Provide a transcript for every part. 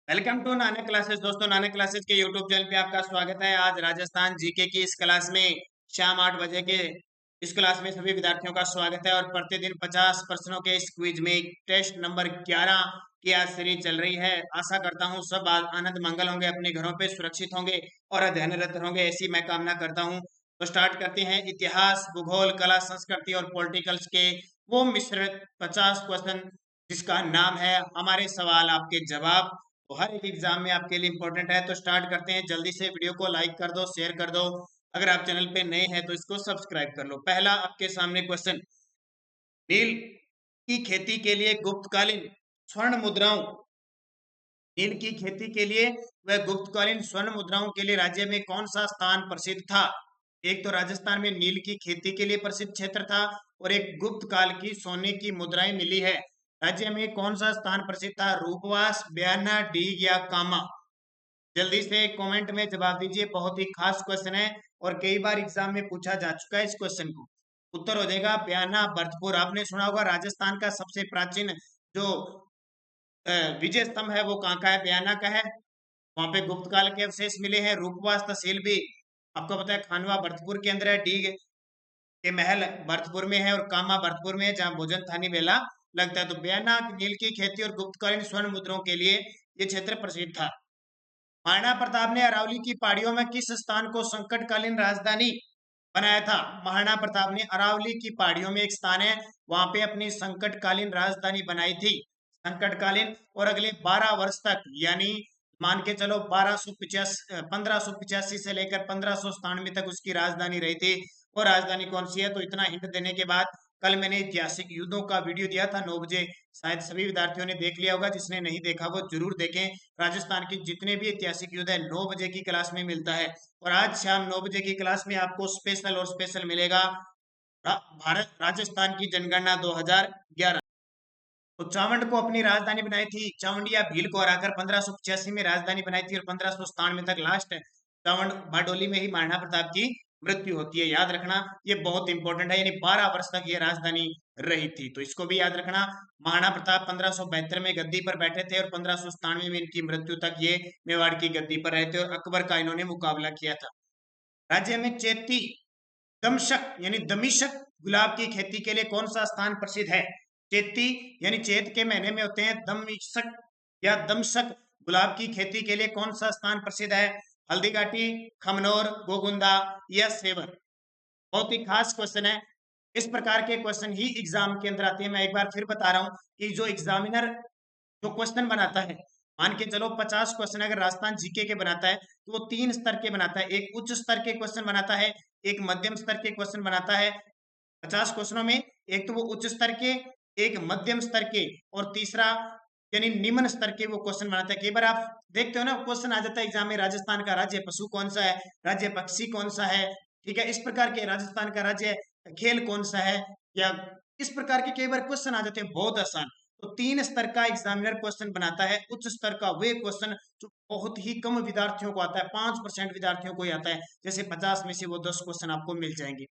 Welcome to Nanak classes. दोस्तों, Nanak classes के YouTube channel पे आपका स्वागत है। आज राजस्थान जीके की इस क्लास में शाम 8 बजे के इस क्लास में सभी विद्यार्थियों का स्वागत है। और प्रतिदिन 50 प्रश्नों के इस क्विज में टेस्ट नंबर 11 की आज सीरीज चल रही है। आशा करता हूँ सब आनंद मंगल होंगे, अपने घरों पे सुरक्षित होंगे और अध्ययनरत होंगे, ऐसी मैं कामना करता हूँ। तो स्टार्ट करते हैं। इतिहास, भूगोल, कला, संस्कृति और पॉलिटिकल्स के वो मिश्रित 50 क्वेश्चन जिसका नाम है हमारे सवाल आपके जवाब। तो हर एक एग्जाम में आपके लिए इंपॉर्टेंट है। तो स्टार्ट करते हैं। जल्दी से वीडियो को लाइक कर दो, शेयर कर दो। अगर आप चैनल पे नए हैं तो इसको सब्सक्राइब कर लो। पहला आपके सामने क्वेश्चन, नील की खेती के लिए गुप्तकालीन स्वर्ण मुद्राओं, नील की खेती के लिए वह गुप्तकालीन स्वर्ण मुद्राओं के लिए राज्य में कौन सा स्थान प्रसिद्ध था? एक तो राजस्थान में नील की खेती के लिए प्रसिद्ध क्षेत्र था और एक गुप्त काल की सोने की मुद्राएं मिली है। राज्य में कौन सा स्थान प्रसिद्ध था? रूपवास, बयाना, डीग या कामा? जल्दी से कमेंट में जवाब दीजिए। बहुत ही खास क्वेश्चन है और कई बार एग्जाम में पूछा जा चुका है इस क्वेश्चन को। उत्तर हो जाएगा बयाना, भरतपुर। आपने सुना होगा राजस्थान का सबसे प्राचीन जो विजय स्तंभ है वो कहाँ का है? बयाना का है। वहां पे गुप्त काल के अवशेष मिले हैं। रूपवास तहसील भी आपको पता है खानवा भरतपुर के अंदर है। डीग के महल भरतपुर में है और कामा भरतपुर में है जहाँ भोजन थानी मेला लगता है। तो बयाना नील की खेती और गुप्तकालीन स्वर्ण मुद्राओं के लिए ये क्षेत्र प्रसिद्ध था। महाराणा प्रताप ने अरावली की पहाड़ियों में किस स्थान को संकटकालीन राजधानी बनाया था? महाराणा प्रताप ने अरावली की पहाड़ियों में एक स्थान है, वहां पे अपनी संकटकालीन राजधानी बनाई थी। संकटकालीन और अगले 12 वर्ष तक, यानी मान के चलो 1585 से लेकर 1597 तक उसकी राजधानी रही थी। और राजधानी कौन सी है? तो इतना हिंट देने के बाद कल मैंने ऐतिहासिक युद्धों का वीडियो दिया था 9 बजे। शायद सभी विद्यार्थियों ने देख लिया होगा। जिसने नहीं देखा वो जरूर देखें। राजस्थान के जितने भी ऐतिहासिक युद्ध है 9 बजे की क्लास में मिलता है। और आज शाम 9 बजे की क्लास में आपको स्पेशल और स्पेशल मिलेगा भारत राजस्थान की जनगणना 2011। तो चावंड को अपनी राजधानी बनाई थी। चावंडिया भील को हराकर 1585 में राजधानी बनाई थी और 1597 तक लास्ट चावंड बारडोली में ही महाराणा प्रताप की मृत्यु होती है। याद रखना, ये बहुत इंपॉर्टेंट है। यानी 12 वर्ष तक ये राजधानी रही थी, तो इसको भी याद रखना। महाराणा प्रताप 1572 में गद्दी पर बैठे थे और 1597 में इनकी मृत्यु तक ये मेवाड़ की गद्दी पर रहे थे और अकबर का इन्होंने मुकाबला किया था। राज्य में चेती दमशक यानी दमिशक गुलाब की खेती के लिए कौन सा स्थान प्रसिद्ध है? चेती यानी चैत के महीने में होते हैं दमिशक या दमशक गुलाब की खेती के लिए कौन सा स्थान प्रसिद्ध है? हल्दीघाटी, खमनोर, गोगुंदा या सेवर? बहुत ही खास क्वेश्चन है। इस प्रकार के क्वेश्चन ही एग्जाम के अंदर आते हैं। मैं एक बार फिर बता रहा हूं कि जो एग्जामिनर जो क्वेश्चन बनाता है, मान के चलो 50 क्वेश्चन अगर राजस्थान जीके के बनाता है तो वो 3 स्तर के बनाता है। एक उच्च स्तर के क्वेश्चन बनाता है, एक मध्यम स्तर के क्वेश्चन बनाता है। 50 क्वेश्चनों में एक तो वो उच्च स्तर के, एक मध्यम स्तर के और तीसरा यानी निम्न स्तर के वो क्वेश्चन बनाता है। कई बार आप देखते हो ना, क्वेश्चन आ जाता है एग्जाम में, राजस्थान का राज्य पशु कौन सा है, राज्य पक्षी कौन सा है, ठीक है, इस प्रकार के राजस्थान का राज्य खेल कौन सा है, या इस प्रकार के कई बार क्वेश्चन आ जाते हैं बहुत आसान। तो 3 स्तर का एग्जामिनर क्वेश्चन बनाता है। उच्च स्तर का वे क्वेश्चन जो बहुत ही कम विद्यार्थियों को आता है, 5% विद्यार्थियों को ही आता है। जैसे 50 में से वो 10 क्वेश्चन आपको मिल जाएंगे।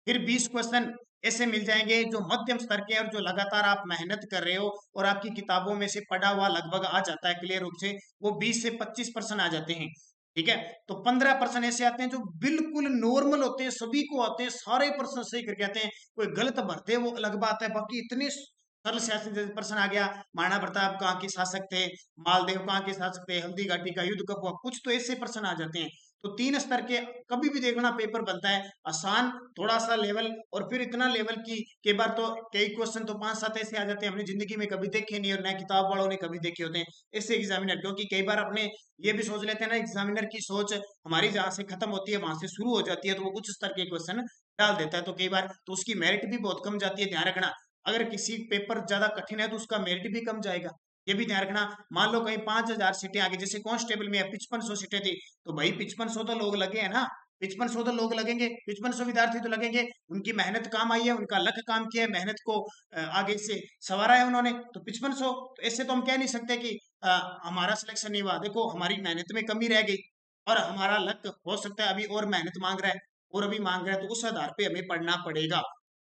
फिर 20 क्वेश्चन ऐसे मिल जाएंगे जो मध्यम स्तर के और जो लगातार आप मेहनत कर रहे हो और आपकी किताबों में से पढ़ा हुआ लगभग आ जाता है क्लियर रूप से, वो 20 से 25% आ जाते हैं। ठीक है, तो 15% ऐसे आते हैं जो बिल्कुल नॉर्मल होते हैं, सभी को आते हैं, सारे प्रश्न सही करके आते हैं। कोई गलत भरते हैं वो अलग बात है, बाकी इतने सरल शासन जैसे प्रश्न आ गया, महाराणा प्रताप कहाँ के शासक थे, मालदेव कहाँ के शासक थे, हल्दी घाटी का युद्ध कब हुआ, कुछ तो ऐसे प्रश्न आ जाते हैं। तो 3 स्तर के कभी भी देखना पेपर बनता है, आसान, थोड़ा सा लेवल और फिर इतना लेवल की कई बार तो कई क्वेश्चन तो 5-7 ऐसे आ जाते हैं हमने जिंदगी में कभी देखे नहीं और ना किताब वालों ने कभी देखे होते हैं ऐसे एग्जामिनर। क्योंकि कई बार अपने ये भी सोच लेते हैं ना, एग्जामिनर की सोच हमारी जहाँ से खत्म होती है वहां से शुरू हो जाती है, तो वो उच्च स्तर के क्वेश्चन डाल देता है। तो कई बार तो उसकी मेरिट भी बहुत कम जाती है, ध्यान रखना। अगर किसी पेपर ज्यादा कठिन है तो उसका मेरिट भी कम जाएगा, ये भी ध्यान रखना। मान लो कहीं 5,000 सीटें आ गई, जैसे कांस्टेबल में 5500 सीटें थी, तो भाई 5500 तो लोग लगे हैं ना, 5500 तो लोग लगेंगे, 5500 विद्यार्थी तो लगेंगे। उनकी मेहनत काम आई है, उनका लक काम किया है, मेहनत को आगे से संवारा है उन्होंने, तो 5500। तो ऐसे तो हम कह नहीं सकते कि हमारा सिलेक्शन नहीं हुआ, देखो हमारी मेहनत में कमी रह गई और हमारा लक हो सकता है अभी और मेहनत मांग रहा है और अभी मांग रहा है, तो उस आधार पे हमें पढ़ना पड़ेगा।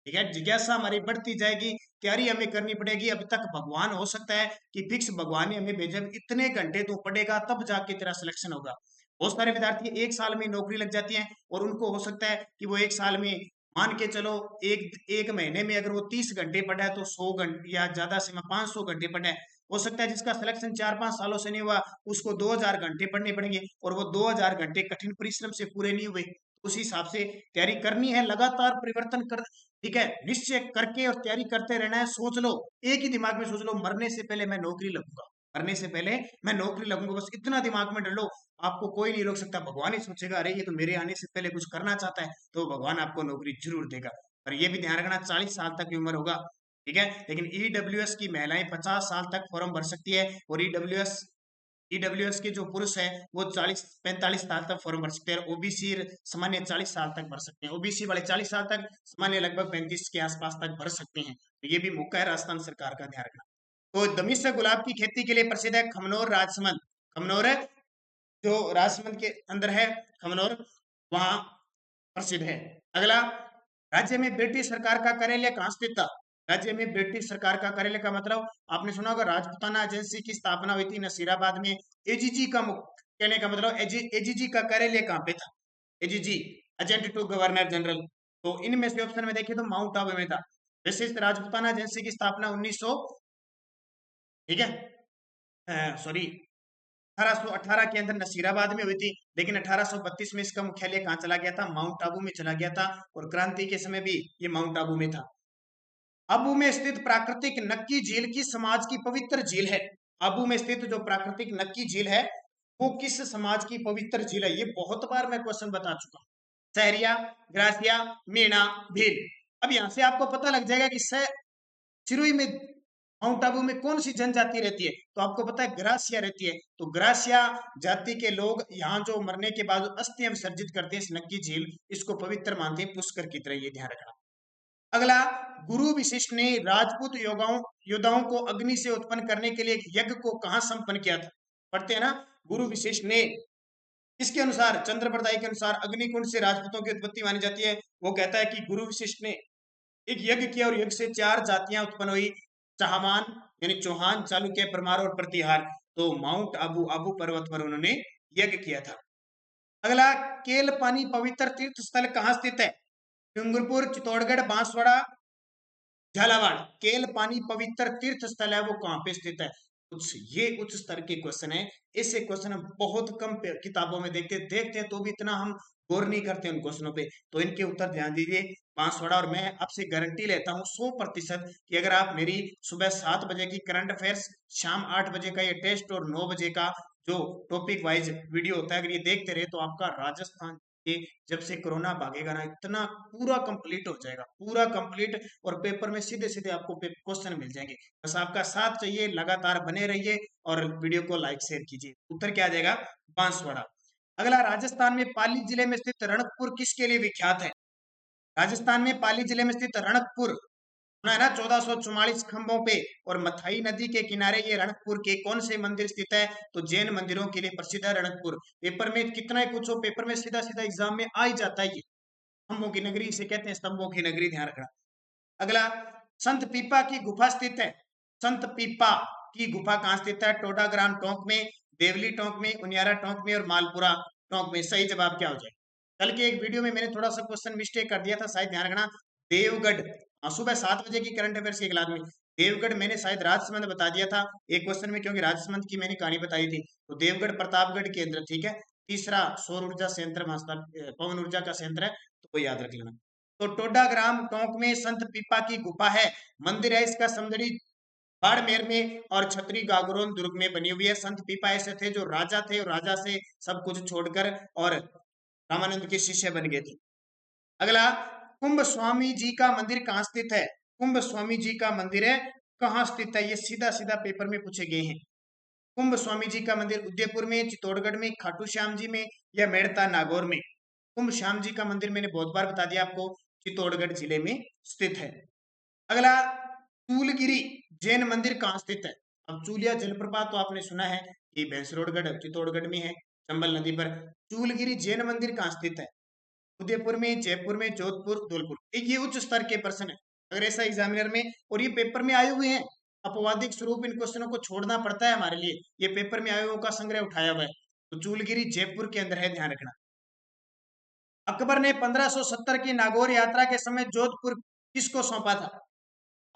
ठीक है, जिज्ञासा हमारी बढ़ती जाएगी, तैयारी हमें करनी पड़ेगी। अभी तक भगवान हो सकता है कि फिक्स भगवान ने हमें भेजा, इतने घंटे तो पढ़ेगा तब जाके तेरा सिलेक्शन होगा। बहुत सारे विद्यार्थी एक साल में नौकरी लग जाती है और उनको हो सकता है कि वो एक साल में, मान के चलो एक एक महीने में अगर वो 30 घंटे पढ़ा है तो 100 घंटे या ज्यादा से 500 घंटे पढ़ा है। हो सकता है जिसका सिलेक्शन 4-5 सालों से नहीं हुआ उसको 2000 घंटे पढ़ने पड़ेंगे, और वो 2000 घंटे कठिन परिश्रम से पूरे नहीं हुए। उस हिसाब से तैयारी करनी है, लगातार परिवर्तन कर, ठीक है, निश्चय करके और तैयारी करते रहना है। सोच लो, एक ही दिमाग में सोच लो, मरने से पहले मैं नौकरी लगूंगा, मरने से पहले मैं नौकरी लगूंगा, बस इतना दिमाग में डाल लो। आपको कोई नहीं रोक सकता। भगवान ही सोचेगा अरे ये तो मेरे आने से पहले कुछ करना चाहता है, तो भगवान आपको नौकरी जरूर देगा। पर ये भी ध्यान रखना 40 साल तक की उम्र होगा, ठीक है। लेकिन ईडब्ल्यूएस की महिलाएं 50 साल तक फॉर्म भर सकती है, और ईडब्ल्यूएस के जो पुरुष है वो 40-45 साल तक फॉर्म भर सकते हैं। ओबीसी सामान्य 40 साल तक भर सकते हैं, ओबीसी वाले 40 साल तक, सामान्य लगभग 35 के आसपास तक भर सकते हैं। तो ये भी मौका है राजस्थान सरकार का, ध्यान रखना। तो दमिश्क गुलाब की खेती के लिए प्रसिद्ध है खमनोर राजसमंद। खमनोर जो राजसमंद के अंदर है, खमनोर, वहां प्रसिद्ध है। अगला, राज्य में ब्रिटिश सरकार का कार्यालय कहां स्थित था? राज्य में ब्रिटिश सरकार का कार्यालय का मतलब आपने सुना होगा, राजपुताना एजेंसी की स्थापना हुई थी नसीराबाद में। एजीजी का कहने का मतलब एजीजी का कार्यालय कहां पे था? AGG, agent to governor general. तो इनमें से ऑप्शन में देखें तो माउंट आबू में था। वैसे राजपुताना एजेंसी की स्थापना 1900, ठीक है, सॉरी, 1818 के अंदर नसीराबाद में हुई थी, लेकिन 1832 में इसका मुख्यालय कहाँ चला गया था? माउंट आबू में चला गया था, और क्रांति के समय भी ये माउंट आबू में था। आबू में स्थित प्राकृतिक नक्की झील किस समाज की पवित्र झील है? आबू में स्थित जो प्राकृतिक नक्की झील है वो किस समाज की पवित्र झील है? ये बहुत बार मैं क्वेश्चन बता चुका हूँ। सहरिया, ग्रासिया, मीणा, भील। अब यहां से आपको पता लग जाएगा कि सिरोही में, माउंट आबू में कौन सी जनजाति रहती है? तो आपको पता है ग्रासिया रहती है। तो ग्रासिया जाति के लोग यहाँ जो मरने के बाद अस्थियां विसर्जित करते हैं इस नक्की झील, इसको पवित्र मानते हैं, पुष्कर की तरह, ये ध्यान रखना। अगला, गुरु विशिष्ट ने राजपूत योद्धाओं को अग्नि से उत्पन्न करने के लिए एक यज्ञ को कहां संपन्न किया था? पढ़ते हैं ना, गुरु विशिष्ट ने, इसके अनुसार, चंद्र बरदाई के अनुसार अग्निकुंड से राजपूतों की उत्पत्ति मानी जाती है। वो कहता है कि गुरु विशिष्ट ने एक यज्ञ किया और यज्ञ से 4 जातियां उत्पन्न हुई, चाहमान यानी चौहान, चालुक्य, परमार और प्रतिहार। तो माउंट आबू, आबू पर्वत पर उन्होंने यज्ञ किया था। अगला, केलपानी पवित्र तीर्थ स्थल कहां स्थित है? डूंगरपुर, चित्तौड़गढ़, बांसवाड़ा, झालावाड़। केलपानी पवित्र तीर्थ स्थल है वो कहां पे स्थित है? ये उच्च स्तर के क्वेश्चन है। ऐसे क्वेश्चन हम बहुत कम किताबों में देखते हैं तो भी इतना हम गौर नहीं करते उन क्वेश्चनों पे। तो इनके उत्तर ध्यान दीजिए, बांसवाड़ा। और मैं आपसे गारंटी लेता हूँ 100% कि अगर आप मेरी सुबह 7 बजे की करंट अफेयर्स, शाम 8 बजे का ये टेस्ट और 9 बजे का जो टॉपिक वाइज वीडियो होता है, अगर ये देखते रहे तो आपका राजस्थान के, जब से कोरोना भागेगा ना, इतना पूरा कंप्लीट हो जाएगा, पूरा कंप्लीट। और पेपर में सीधे सीधे आपको क्वेश्चन मिल जाएंगे। बस आपका साथ चाहिए, लगातार बने रहिए और वीडियो को लाइक शेयर कीजिए। उत्तर क्या आ जाएगा? बांसवाड़ा। अगला, राजस्थान में पाली जिले में स्थित रणकपुर किसके लिए विख्यात है? राजस्थान में पाली जिले में स्थित रणकपुर, सुना है ना, 1444 खंभों पे और मथाई नदी के किनारे ये रणकपुर के कौन से मंदिर स्थित है? तो जैन मंदिरों के लिए प्रसिद्ध है रणकपुर। पेपर में कितना ही पूछो, पेपर में सीधा सीधा एग्जाम में आ ही जाता है ये। स्तंभों की नगरी इसे कहते हैं, स्तंभों की नगरी, ध्यान रखना। अगला, संत पीपा की गुफा स्थित है। संत पीपा की गुफा कहां स्थित है? टोडाग्राम टोंक में, देवली टोंक में, उनियारा टोंक में और मालपुरा टोंक में। सही जवाब क्या हो जाए? कल के एक वीडियो में मैंने थोड़ा सा क्वेश्चन मिस्टेक कर दिया था, शायद ध्यान रखना। देवगढ़, सुबह 7 बजे की करंट अफेयर्स के क्लास में देवगढ़ मैंने शायद राजसमंद बता दिया था एक क्वेश्चन में, क्योंकि राजसमंद की मैंने कहानी बताई थी। तो देवगढ़ प्रतापगढ़ के अंदर, ठीक है। तीसरा सौर ऊर्जा संयंत्र, पवन ऊर्जा का संयंत्र है, तो वो याद रख लेना। तो टोडाग्राम टोंक में संत पीपा की गुफा है, मंदिर है इसका समदड़ी बाड़मेर में और छतरी गागरोन दुर्ग में बनी हुई है। संत पीपा ऐसे थे जो राजा थे और राजा से सब कुछ छोड़कर और रामानंद के शिष्य बन गए थे। अगला, कुंभ स्वामी जी का मंदिर कहाँ स्थित है? कुंभ स्वामी जी का मंदिर है कहाँ स्थित है? ये सीधा सीधा पेपर में पूछे गए हैं। कुंभ स्वामी जी का मंदिर उदयपुर में, चित्तौड़गढ़ में, खाटू श्याम जी में या मेड़ता नागौर में? कुंभ श्याम जी का मंदिर मैंने बहुत बार बता दिया आपको, चित्तौड़गढ़ जिले में स्थित है। अगला, चूलगिरी जैन मंदिर कहाँ स्थित है? अब चूलिया जलप्रपात तो आपने सुना है कि भैंसरोडगढ़ चित्तौड़गढ़ में है, चंबल नदी पर। चूलगिरी जैन मंदिर कहाँ स्थित है? उदयपुर में, जयपुर में, जोधपुर, धौलपुर। एक ये उच्च स्तर के प्रश्न है अगर ऐसा एग्जामिनर में, और ये पेपर में आए हुए हैं। अपवादिक स्वरूप इन क्वेश्चनों को छोड़ना पड़ता है हमारे लिए। ये पेपर में आए हुए का संग्रह उठाया हुआ है। तो चूलगिरी जयपुर के अंदर है, ध्यान रखना। अकबर ने 1570 की नागौर यात्रा के समय जोधपुर किसको सौंपा था?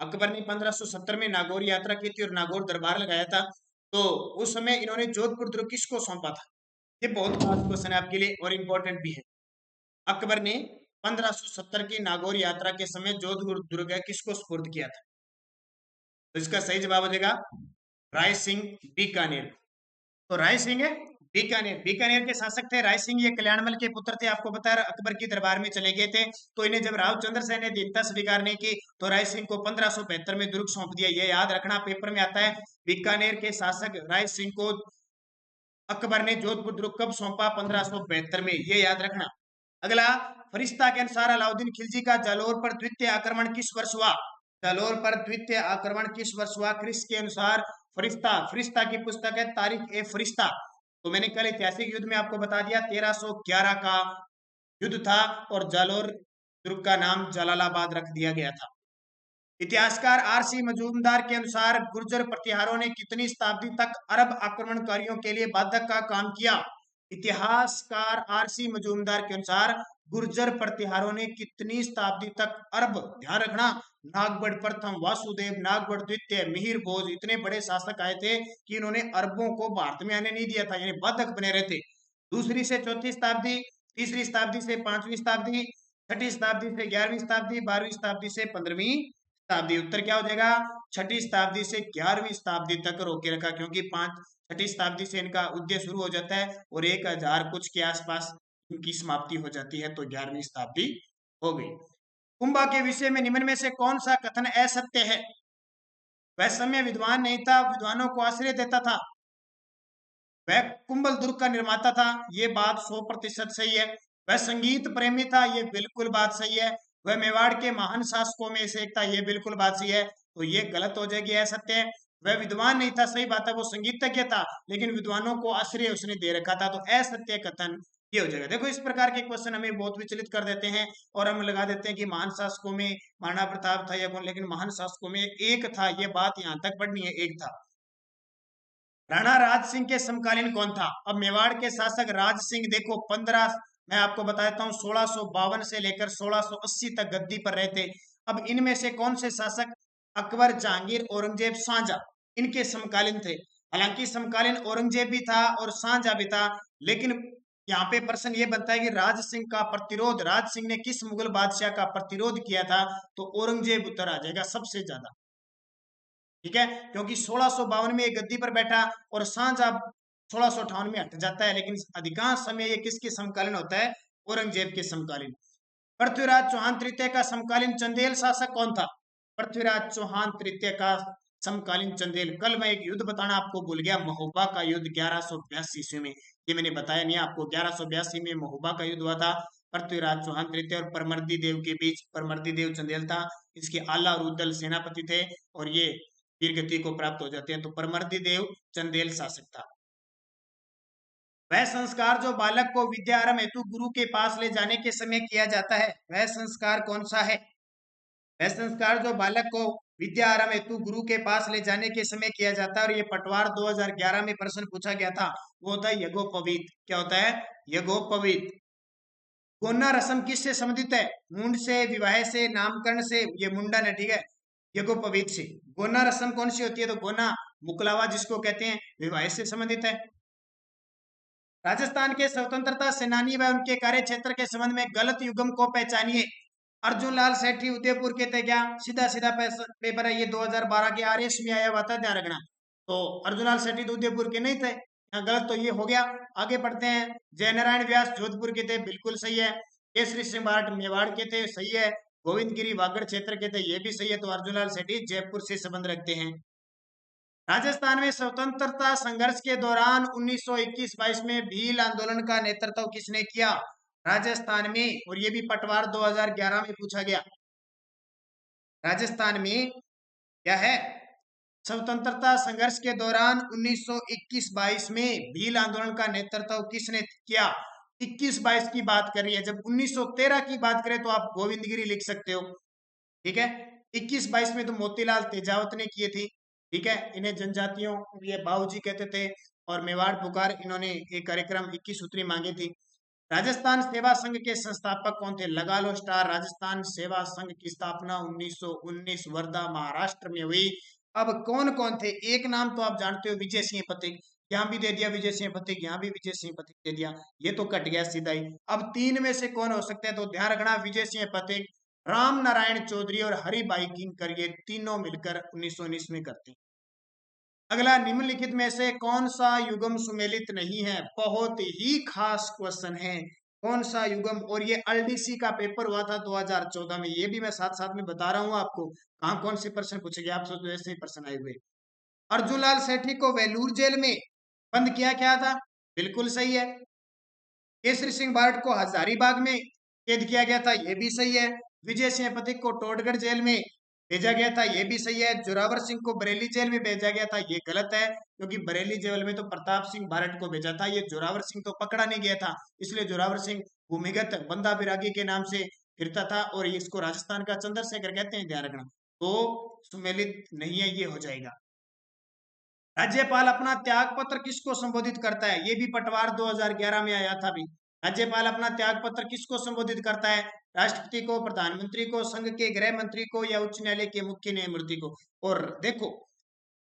अकबर ने 1570 में नागौर यात्रा की थी और नागौर दरबार लगाया था। तो उस समय इन्होंने जोधपुर दुर्ग किसको सौंपा था? ये बहुत खास क्वेश्चन है आपके लिए और इम्पोर्टेंट भी है। अकबर ने 1570 की नागौर यात्रा के समय जोधपुर दुर्ग किसको सुपुर्द किया था? तो इसका सही जवाब हो जाएगा राय सिंह बीकानेर। तो राय सिंह है बीकानेर, बीकानेर के शासक थे राय सिंह। ये कल्याणमल के पुत्र थे, आपको बता रहा। अकबर की दरबार में चले गए थे, तो इन्हें जब राव चंद्र सेन ने दीनता स्वीकार नहीं की तो राय सिंह को 1572 में दुर्ग सौंप दिया। ये याद रखना, पेपर में आता है। बीकानेर के शासक राय सिंह को अकबर ने जोधपुर दुर्ग कब सौंपा? 1572 में, ये याद रखना। अगला, फरिश्ता के अनुसार अलाउद्दीन खिलजी का जालौर पर द्वितीय आक्रमण किस वर्ष हुआ? जालौर पर द्वितीय आक्रमण किस वर्ष हुआ? क्रिस के अनुसार फरिश्ता, फरिश्ता की पुस्तक है तारीख ए फरिश्ता। तो मैंने कल ऐतिहासिक युद्ध में आपको बता दिया 1311 का युद्ध था और जालौर दुर्ग का नाम जलालाबाद रख दिया गया था। इतिहासकार आरसी मजूमदार के अनुसार गुर्जर प्रतिहारों ने कितनी शताब्दी तक अरब आक्रमणकारियों के लिए बाधक का काम किया? इतिहासकार आरसी मजूमदार के अनुसार गुर्जर प्रतिहारों ने कितनी शताब्दी तक अरब, ध्यान रखना, नागबड़ प्रथम, वासुदेव, नागबड़ द्वितीय, मिहिर भोज, इतने बड़े शासक आए थे कि इन्होंने अरबों को भारत में आने नहीं दिया था, यानी बाधक बने रहते। दूसरी से चौथी शताब्दी, तीसरी शताब्दी से पांचवी शताब्दी, छठी शताब्दी से 11वीं शताब्दी, 12वीं शताब्दी से 15वीं शताब्दी। उत्तर क्या हो जाएगा? छठी शताब्दी से 11वीं शताब्दी तक रोके रखा, क्योंकि छठी शताब्दी से इनका उद्देश्य शुरू हो जाता है और 1000 कुछ के आसपास इनकी समाप्ति हो जाती है, तो 11वीं शताब्दी हो गई। कुंभा के विषय में निम्न में से कौन सा कथन असत्य है? वह समय विद्वान नहीं था, विद्वानों को आश्रय देता था। वह कुंभल दुर्ग का निर्माता था, ये बात 100% सही है। वह संगीत प्रेमी था, ये बिल्कुल बात सही है। वह मेवाड़ के महान शासकों में से एक था, ये बिल्कुल बात सही है। तो ये गलत हो जाएगी, असत्य है। वह विद्वान नहीं था, सही बात है, वो संगीतज्ञ था, लेकिन विद्वानों को आश्रय उसने दे रखा था, तो असत्य कथन ये हो जाएगा। देखो, इस प्रकार के क्वेश्चन हमें बहुत विचलित कर देते हैं और हम लगा देते हैं कि महान शासकों में महाराणा प्रताप था या कौन, लेकिन महान शासकों में एक था, ये बात यहाँ तक पढ़नी है, एक था। राणा राज सिंह के समकालीन कौन था? अब मेवाड़ के शासक राज सिंह देखो 15, मैं आपको बता देता हूँ, 1652 से लेकर 1680 तक गद्दी पर रहे थे। अब इनमें से कौन से शासक अकबर, जहांगीर, औरंगजेब, शाहजहां इनके समकालीन थे? हालांकि समकालीन औरंगजेब भी था और शाहजहां भी था, लेकिन यहाँ पे प्रश्न ये बनता है कि राज सिंह का प्रतिरोध, राज सिंह ने किस मुगल बादशाह का प्रतिरोध किया था? तो औरंगजेब उत्तर आ जाएगा सबसे ज्यादा, ठीक है, क्योंकि 1652 में ये गद्दी पर बैठा और शाहजहां 1658 में हट जाता है, लेकिन अधिकांश समय ये किसके समकालीन होता है? औरंगजेब के समकालीन। पृथ्वीराज चौहान तृतीय का समकालीन चंदेल शासक कौन था? पृथ्वीराज चौहान तृतीय का समकालीन चंदेल। कल मैं एक युद्ध बताना आपको भूल गया, महोबा का युद्ध 1182 ईस्वी में, ये मैंने बताया नहीं आपको। 1182 में महोबा का युद्ध हुआ था पृथ्वीराज चौहान तृतीय और परमर्दी देव के बीच। परमर्दी देव चंदेल था, इसके आला और उद्दल सेनापति थे और ये वीर गति को प्राप्त हो जाते हैं। तो परमर्दी देव चंदेल शासक था। वह संस्कार जो बालक को विद्या आरंभ हेतु गुरु के पास ले जाने के समय किया जाता है, वह संस्कार कौन सा है? वह संस्कार जो बालक को विद्या आरंभ हेतु गुरु के पास ले जाने के समय किया जाता है, और ये पटवार 2011 में प्रश्न पूछा गया था, वो होता है यज्ञोपवीत। क्या होता है? यज्ञोपवीत। गोना रस्म किससे संबंधित है? मुंड से, विवाह से, नामकरण से, ये मुंडन है, ठीक है, यज्ञोपवीत से। गोना रस्म कौन सी होती है? तो गोना मुकलावा जिसको कहते हैं, विवाह से संबंधित है। राजस्थान के स्वतंत्रता सेनानी व उनके कार्य क्षेत्र के संबंध में गलत युग्म को पहचानिए। अर्जुन लाल सेठी उदयपुर के थे क्या? सीधा सीधा पेपर है, ये 2012 के आरएस में आया हुआ था, ध्यान रखना। तो अर्जुन लाल सेठी तो उदयपुर के नहीं थे, यहाँ गलत तो ये हो गया। आगे पढ़ते हैं। जयनारायण व्यास जोधपुर के थे, बिल्कुल सही है। केसरी सिंह बार्ट मेवाड़ के थे, सही है। गोविंद गिरी वागड़ क्षेत्र के थे, ये भी सही है। तो अर्जुन लाल सेठी जयपुर से संबंध रखते हैं। राजस्थान में स्वतंत्रता संघर्ष के दौरान 1921-22 में भील आंदोलन का नेतृत्व किसने किया? राजस्थान में, और ये भी पटवार 2011 में पूछा गया। राजस्थान में क्या है? स्वतंत्रता संघर्ष के दौरान 1921-22 में भील आंदोलन का नेतृत्व किसने किया? 21-22 की बात कर रही है। जब 1913 की बात करें तो आप गोविंदगिरी लिख सकते हो, ठीक है। 21-22 में तो मोतीलाल तेजावत ने किए थी, ठीक है। इन्हें जनजातियों ये बाबूजी कहते थे और मेवाड़ पुकार इन्होंने एक कार्यक्रम 21 सूत्री मांगी थी। राजस्थान सेवा संघ के संस्थापक कौन थे? लगा लो स्टार। राजस्थान सेवा संघ की स्थापना 1919 वर्धा महाराष्ट्र में हुई। अब कौन कौन थे? एक नाम तो आप जानते हो, विजय सिंह पथिक। यहाँ भी दे दिया विजय सिंह पथिक, यहाँ भी विजय सिंह पथिक दे दिया, ये तो कट गया सीधा ही। अब तीन में से कौन हो सकता है? तो ध्यान रखना, विजय सिंह पथिक, राम नारायण चौधरी और हरिभाई किंकर, ये तीनों मिलकर 1919 में करते हैं। अगला, निम्नलिखित में से कौन सा युगम सुमेलित नहीं है? बहुत ही खास क्वेश्चन है, कौन सा युगम? और ये एलडीसी का पेपर हुआ था 2014 में, ये भी मैं साथ साथ में बता रहा हूं आपको कहां कौन से प्रश्न पूछे गए। आप सोचो ऐसे ही प्रश्न आए हुए। अर्जुनलाल सेठी को वेलूर जेल में बंद किया क्या था? बिल्कुल सही है। केसरी सिंह बार्ट को हजारीबाग में कैद किया गया था, यह भी सही है। विजय सिंह पथिक को टोडगढ़ जेल में भेजा गया था, यह भी सही है। जोरावर सिंह को बरेली जेल में भेजा गया था, यह गलत है, क्योंकि बरेली जेल में तो प्रताप सिंह बारट को भेजा था, ये जोरावर सिंह तो पकड़ा नहीं गया था, इसलिए जोरावर सिंह भूमिगत बंदा बिरागी के नाम से फिरता था और इसको राजस्थान का चंद्रशेखर कहते हैं, ध्यान रखना। तो सुमेलित नहीं है, ये हो जाएगा। राज्यपाल अपना त्याग पत्र किसको संबोधित करता है? ये भी पटवार 2011 में आया था भी। राज्यपाल अपना त्याग पत्र किसको संबोधित करता है? राष्ट्रपति को, प्रधानमंत्री को, संघ के गृह मंत्री को या उच्च न्यायालय के मुख्य न्यायमूर्ति को? और देखो,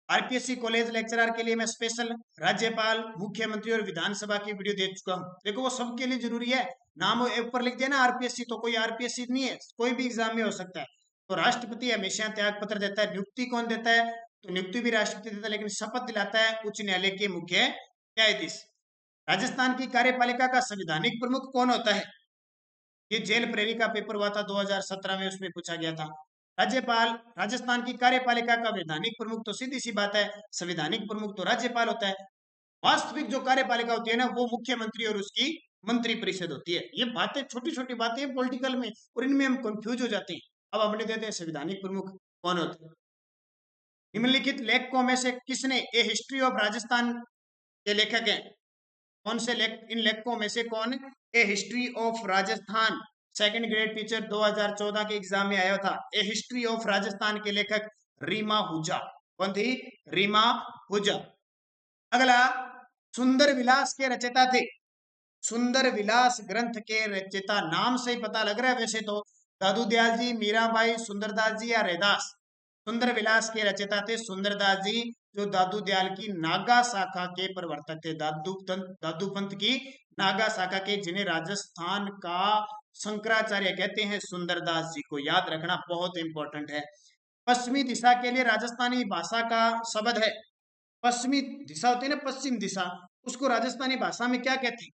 आरपीएससी कॉलेज लेक्चरर के लिए मैं स्पेशल राज्यपाल, मुख्यमंत्री और विधानसभा की वीडियो दे चुका हूँ। देखो वो सबके लिए जरूरी है, नाम ऊपर लिख दिया ना आरपीएससी, तो कोई आरपीएससी नहीं है, कोई भी एग्जाम में हो सकता है। तो राष्ट्रपति हमेशा त्याग पत्र देता है। नियुक्ति कौन देता है? तो नियुक्ति भी राष्ट्रपति देता है, लेकिन शपथ दिलाता है उच्च न्यायालय के मुख्य न्यायाधीश। राजस्थान की कार्यपालिका का संवैधानिक प्रमुख कौन होता है? ये जेल प्रेरी का पेपर हुआ था 2017 में, उसमें पूछा गया था। राज्यपाल, राजस्थान की कार्यपालिका का वैधानिक प्रमुख तो सीधी सी बात है, संवैधानिक प्रमुख तो राज्यपाल होता है। वास्तविक जो कार्यपालिका होती है ना, वो मुख्यमंत्री और उसकी मंत्री परिषद होती है। ये बातें छोटी छोटी बातें हैं पॉलिटिकल में, और इनमें हम कंफ्यूज हो जाते हैं। अब हमने देते हैं संवैधानिक प्रमुख कौन होते हैं। निम्नलिखित लेखकों में से किसने ए हिस्ट्री ऑफ राजस्थान के लेखक हैं? कौन से लेख, इन लेखकों में से कौन A history of Rajasthan second grade teacher 2014 के एग्जाम में आया था? ए हिस्ट्री ऑफ राजस्थान के लेखक रीमा हुजा। कौन थी? रीमा हुजा। अगला, सुंदर विलास के रचयिता थे? सुंदर विलास ग्रंथ के रचयिता नाम से ही पता लग रहा है वैसे तो, दादू दयाल जी, मीराबाई, सुंदरदास जी या रैदास? सुंदर विलास के रचयिता थे सुंदरदास जी, जो दादू दयाल की नागा शाखा के प्रवर्तक थे। दादू पंथ की नागा शाखा के, जिन्हें राजस्थान का शंकराचार्य कहते हैं, सुंदरदास जी को याद रखना बहुत इंपॉर्टेंट है। पश्चिमी दिशा के लिए राजस्थानी भाषा का शब्द है, पश्चिमी दिशा होती है ना, पश्चिम दिशा, उसको राजस्थानी भाषा में क्या कहते हैं?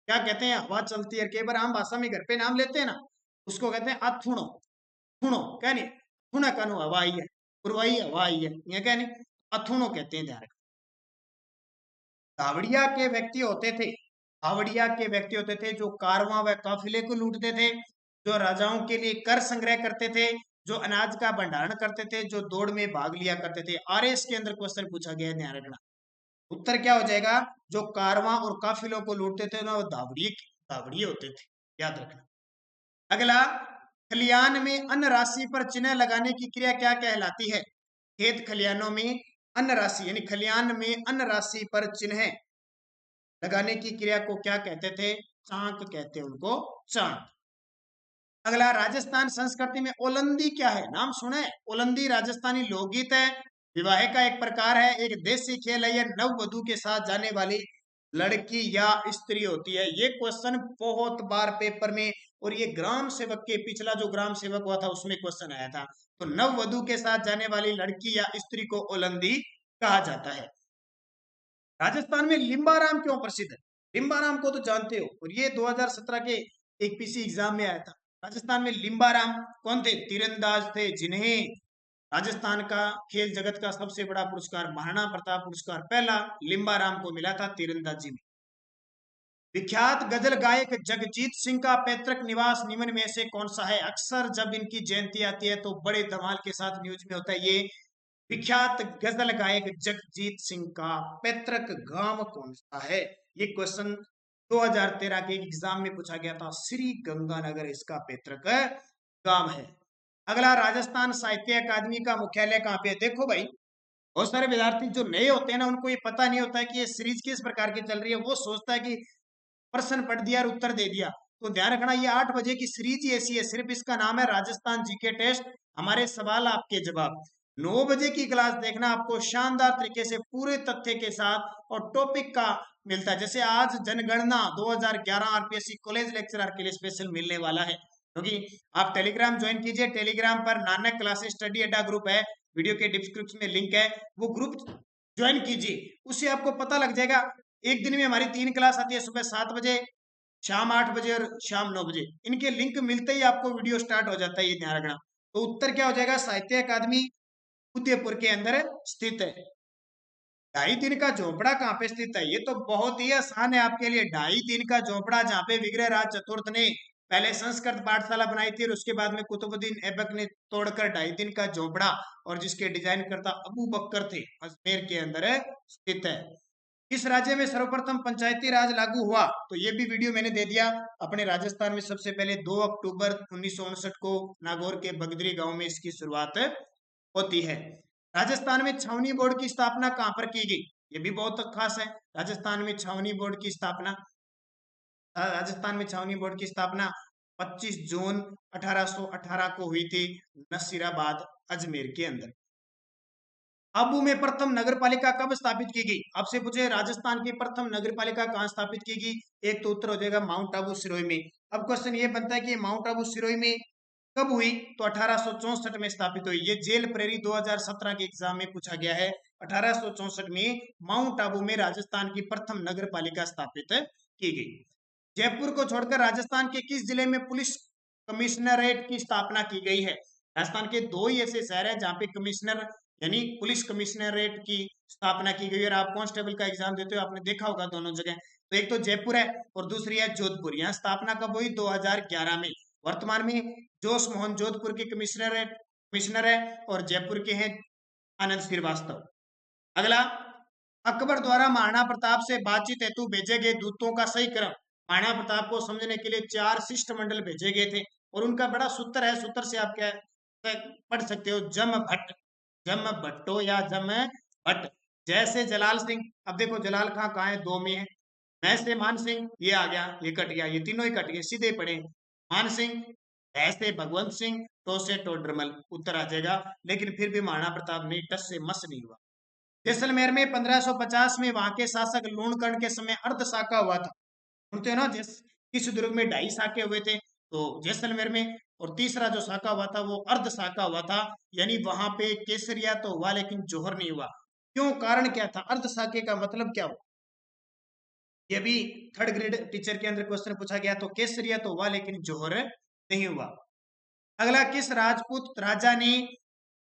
क्या कहते हैं? हवा चलती है, कई बार आम भाषा में घर पे नाम लेते हैं ना, उसको कहते हैं अथुणो। थुणो क्या नहीं, थुणा कानो हवा आई है, पूर्वाई हवा आई है, ये क्या नहीं, अथुणो कहते हैं, ध्यान। धावड़िया के व्यक्ति होते थे, धावड़िया के व्यक्ति होते थे जो कारवां व काफिले को लूटते थे, जो राजाओं के लिए कर संग्रह करते थे, जो अनाज का भंडारण करते थे, जो दौड़ में भाग लिया करते थे। आरएस के अंदर क्वेश्चन पूछा गया है, ध्यान रखना। उत्तर क्या हो जाएगा? जो कारवां और काफिलों को लूटते थे ना, वो धावड़िए होते थे, याद रखना। अगला, खलियान में अन्न राशि पर चिन्ह लगाने की क्रिया क्या कहलाती है? खेत खलियानों में अन्न राशि, यानी खलियान में अन्न राशि पर चिन्ह लगाने की क्रिया को क्या कहते थे? चांक कहते हैं उनको, चांक। अगला, राजस्थान संस्कृति में ओलंदी क्या है? नाम सुना है? ओलंदी राजस्थानी लोकगीत है, विवाह का एक प्रकार है, एक देसी खेल है, यह नववधु के साथ जाने वाली लड़की या स्त्री होती है। ये क्वेश्चन बहुत बार पेपर में, और ये ग्राम सेवक के, पिछला जो ग्राम सेवक हुआ था उसमें क्वेश्चन आया था। तो नववधु के साथ जाने वाली लड़की या स्त्री को ओलंदी कहा जाता है। राजस्थान में लिम्बाराम क्यों प्रसिद्ध है? लिम्बाराम को तो जानते हो, और ये 2017 के एक पीसी एग्जाम में आया था। राजस्थान में लिम्बाराम कौन थे? तीरंदाज थे, जिन्हें राजस्थान का खेल जगत का सबसे बड़ा पुरस्कार, महाराणा प्रताप पुरस्कार, पहला लिम्बाराम को मिला था तीरंदाजी में। विख्यात गजल गायक जगजीत सिंह का पैतृक निवास निम्न में से कौन सा है? अक्सर जब इनकी जयंती आती है तो बड़े धमाल के साथ न्यूज में होता है। ये विख्यात गजल गायक जगजीत सिंह का पैतृक गांव कौन सा है? ये क्वेश्चन 2013 के एग्जाम में पूछा गया था। श्री गंगानगर इसका पैतृक गांव है। अगला, राजस्थान साहित्य अकादमी का मुख्यालय कहाँ पे है? देखो भाई, बहुत सारे विद्यार्थी जो नए होते हैं ना, उनको ये पता नहीं होता है कि ये सीरीज किस प्रकार की चल रही है। वो सोचता है कि प्रश्न पढ़ दिया और उत्तर दे दिया। तो ध्यान रखना, ये 8 बजे की सीरीज ही ऐसी है, सिर्फ इसका नाम है राजस्थान जीके टेस्ट, हमारे सवाल आपके जवाब। 9 बजे की क्लास देखना, आपको शानदार तरीके से पूरे तथ्य के साथ और टॉपिक का मिलता है। जैसे आज जनगणना 2011 आरपीएससी कॉलेज लेक्चरर के लिए स्पेशल मिलने वाला है, क्योंकि आप टेलीग्राम ज्वाइन कीजिए। टेलीग्राम पर नानक क्लासेस स्टडी अड्डा ग्रुप है, वीडियो के डिस्क्रिप्शन में लिंक है, वो ग्रुप ज्वाइन कीजिए, उससे आपको पता लग जाएगा। एक दिन में हमारी 3 क्लास आती है, सुबह 7 बजे, शाम 8 बजे और शाम 9 बजे। इनके लिंक मिलते ही आपको वीडियो स्टार्ट हो जाता है, ये ध्यान रखना। तो उत्तर क्या हो जाएगा? साहित्य अकादमी उदयपुर के अंदर स्थित है। 2.5 दिन का झोपड़ा कहाँ पे स्थित है? ये तो बहुत ही आसान है आपके लिए। 2.5 दिन का झोपड़ा, जहाँ पे विग्रह राज चतुर्थ ने पहले संस्कृत पाठशाला बनाई थी और उसके बाद में कुतुबुद्दीन ऐबक ने तोड़कर 2.5 दिन का झोपड़ा, और जिसके डिजाइन करता अबू बकर थे, अजमेर के अंदर स्थित है। इस राज्य में सर्वप्रथम पंचायती राज लागू हुआ, तो ये भी वीडियो मैंने दे दिया। अपने राजस्थान में सबसे पहले 2 अक्टूबर 1959 को नागौर के बगदरी गांव में इसकी शुरुआत होती है। राजस्थान में छावनी बोर्ड की स्थापना कहां पर की गई? ये भी बहुत खास है। राजस्थान में छावनी बोर्ड की स्थापना, राजस्थान में छावनी बोर्ड की स्थापना 25 जून 1818 को हुई थी, नसीराबाद अजमेर के अंदर। आबू में प्रथम नगर पालिका कब स्थापित की गई? आपसे पूछे राजस्थान की प्रथम नगर पालिका कहां स्थापित की गई? एक तो उत्तर हो जाएगा माउंट आबू सिरोही में। अब क्वेश्चन ये बनता है कि माउंट आबू सिरोही में कब हुई? तो 1864 में स्थापित हुई। ये जेल प्रेरी 2017 के एग्जाम में पूछा गया है। 1864 में माउंट आबू में राजस्थान की प्रथम नगर पालिका स्थापित की गई। जयपुर को छोड़कर राजस्थान के किस जिले में पुलिस कमिश्नरेट की स्थापना की गई है? राजस्थान के 2 ही ऐसे शहर है जहां पे कमिश्नर यानी पुलिस कमिश्नरेट की स्थापना की गई। और आप कांस्टेबल का एग्जाम देते हो, आपने देखा होगा दोनों जगह। तो एक तो जयपुर है और दूसरी है जोधपुर। यहाँ स्थापना कब हुई? 2011 में। वर्तमान में जोश मोहन जोधपुर के कमिश्नर है और जयपुर के हैं आनंद श्रीवास्तव। अगला, अकबर द्वारा महाराणा प्रताप से बातचीत हेतु भेजे गए दूतों का सही क्रम। महाराणा प्रताप को समझने के लिए 4 शिष्टमंडल भेजे गए थे, और उनका बड़ा सूत्र है। सूत्र से आप क्या पढ़ सकते हो? जम भट्ट, जम भट्टो या जम भट्ट। जैसे जलाल सिंह, अब देखो जलाल खां कहाँ है? 2 में है। मैं से मान सिंह, ये आ गया, ये कट गया, ये तीनों ही कट गए, सीधे पड़े। मान सिंह, ऐसे भगवंत सिंह, तो से टोडरमल, उत्तर आ जाएगा। लेकिन फिर भी महाराणा प्रताप ने टस से मस नहीं हुआ। जैसलमेर में 1550 में वहां के शासक लूणकर्ण के समय अर्ध शाका हुआ था। सुनते हो ना, किस दुर्ग में 2.5 शाके हुए थे, तो जैसलमेर में। और तीसरा जो शाका हुआ था वो अर्ध शाका हुआ था, यानी वहां पे केसरिया तो हुआ लेकिन जोहर नहीं हुआ। क्यों? कारण क्या था? अर्ध शाके का मतलब क्या हुआ? ये भी 3rd ग्रेड टीचर के अंदर क्वेश्चन पूछा गया। तो केसरिया तो हुआ लेकिन जोहर नहीं हुआ। अगला, किस राजपूत राजा ने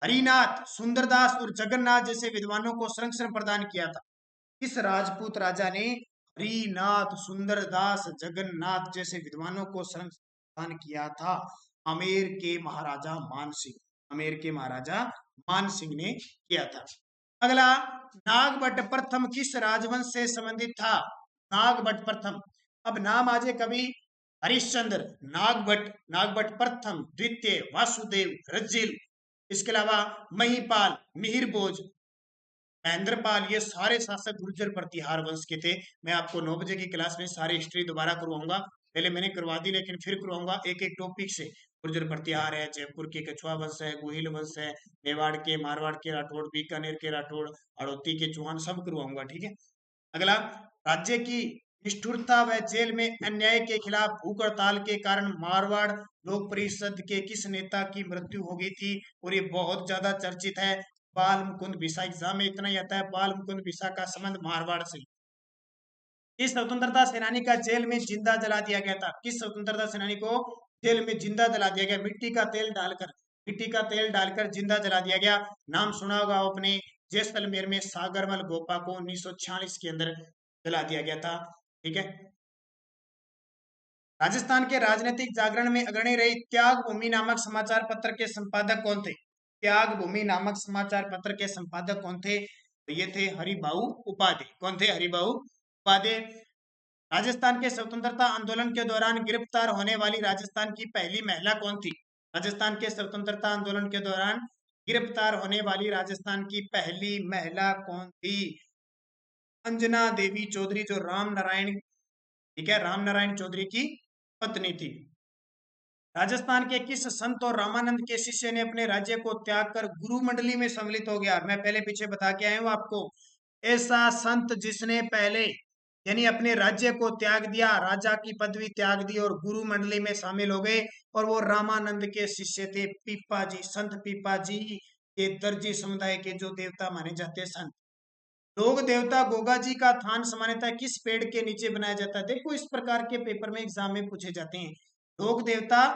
हरिनाथ, सुंदरदास और जगन्नाथ जैसे विद्वानों को संरक्षण प्रदान किया था? किस राजपूत राजा ने हरिनाथ, सुंदरदास, जगन्नाथ जैसे विद्वानों को संरक्षण प्रदान किया था? आमेर के महाराजा मानसिंह, आमेर के महाराजा मानसिंह ने किया था। अगला, नागभट्ट प्रथम किस राजवंश से संबंधित था? नागभट्ट प्रथम, अब नाम आजे कभी हरिश्चंद्र, नागभट्ट, नागभट्ट प्रथम, द्वितीय वासुदेव, रजिल, इसके अलावा महिपाल, मिहिरभोज, महेंद्रपाल, ये सारे शासक गुर्जर प्रतिहार वंश के थे। मैं आपको 9 बजे की क्लास में सारी हिस्ट्री दोबारा करवाऊंगा। पहले मैंने करवा दी, लेकिन फिर करवाऊंगा एक एक टॉपिक से। गुर्जर प्रतिहार है, जयपुर के कछुआ वंश है, गुहिल वंश है, मेवाड़ के, मारवाड़ के राठौड़, बीकानेर के राठौड़, हड़ौती के चौहान, सब करवाऊंगा, ठीक है। अगला, राज्य की निष्ठुरता व जेल में अन्याय के खिलाफ भूख हड़ताल के कारण मारवाड़ लोक परिषद के किस नेता की मृत्यु हो गई थी? और ये बहुत ज्यादा चर्चित है। बाल मुकुंद बिसा, एग्जाम में इतना ही आता है, बाल मुकुंद बिसा का संबंध मारवाड़ से। इस स्वतंत्रता सेनानी का जेल में जिंदा जला दिया गया था? किस स्वतंत्रता सेनानी को जेल में जिंदा जला दिया गया? मिट्टी का तेल डालकर, मिट्टी का तेल डालकर जिंदा जला दिया गया। नाम सुना होगा आपने, जैसलमेर में सागरमल गोपा को 1946 के अंदर जला दिया गया था, ठीक है। राजस्थान के राजनीतिक जागरण में अग्रणी रही त्याग भूमि नामक समाचार पत्र के संपादक कौन थे? त्याग भूमि नामक समाचार पत्र के संपादक कौन थे? तो ये थे हरिभाऊ उपाध्याय। कौन थे? हरिभाऊ उपाध्याय। राजस्थान के स्वतंत्रता आंदोलन के दौरान गिरफ्तार होने वाली राजस्थान की पहली महिला कौन थी? राजस्थान के स्वतंत्रता आंदोलन के दौरान गिरफ्तार होने वाली राजस्थान की पहली महिला कौन थी? अंजना देवी चौधरी, जो राम नारायण, ठीक है, राम नारायण चौधरी की पत्नी थी। राजस्थान के किस संत और रामानंद के शिष्य ने अपने राज्य को त्याग कर गुरु मंडली में सम्मिलित हो गया? मैं पहले पीछे बता के आया हूं आपको। ऐसा संत जिसने पहले यानी अपने राज्य को त्याग दिया, राजा की पदवी त्याग दी और गुरु मंडली में शामिल हो गए, और वो रामानंद के शिष्य थे, पीपा जी, संत पीपा जी, ये दर्जी समुदाय के जो देवता माने जाते संत। लोक देवता गोगा जी का थान सामान्यतः किस पेड़ के नीचे बनाया जाता है? देखो, इस प्रकार के पेपर में एग्जाम में पूछे जाते हैं। लोक देवता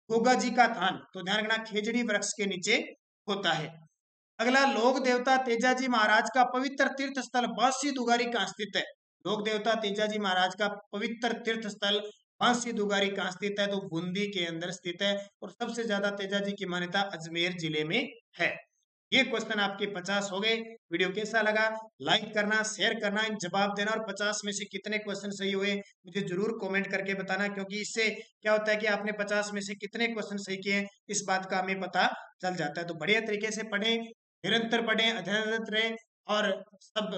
गोगा जी का थान, तो ध्यान रखना, खेजड़ी वृक्ष के नीचे होता है। अगला, लोक देवता तेजाजी महाराज का पवित्र तीर्थ स्थल बांसी दुगारी कहाँ स्थित है? लोक देवता तेजाजी महाराज का पवित्र तीर्थ स्थल बांसी दुगारी कहाँ स्थित है? तो बूंदी के अंदर स्थित है, और सबसे ज्यादा तेजाजी की मान्यता अजमेर जिले में है। ये क्वेश्चन आपके 50 हो गए। वीडियो कैसा लगा? लाइक करना, शेयर करना, इन जवाब देना, और 50 में से कितने क्वेश्चन सही हुए मुझे जरूर कमेंट करके बताना, क्योंकि इससे क्या होता है कि आपने 50 में से कितने क्वेश्चन सही किए इस बात का हमें पता चल जाता है। तो बढ़िया तरीके से पढ़ें, निरंतर पढ़ें, अध्ययनरत रहें, और सब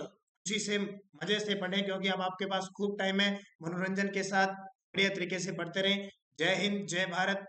खुशी से मजे से पढ़ें, क्योंकि अब आपके पास खूब टाइम है। मनोरंजन के साथ बढ़िया तरीके से पढ़ते रहें। जय हिंद, जय भारत।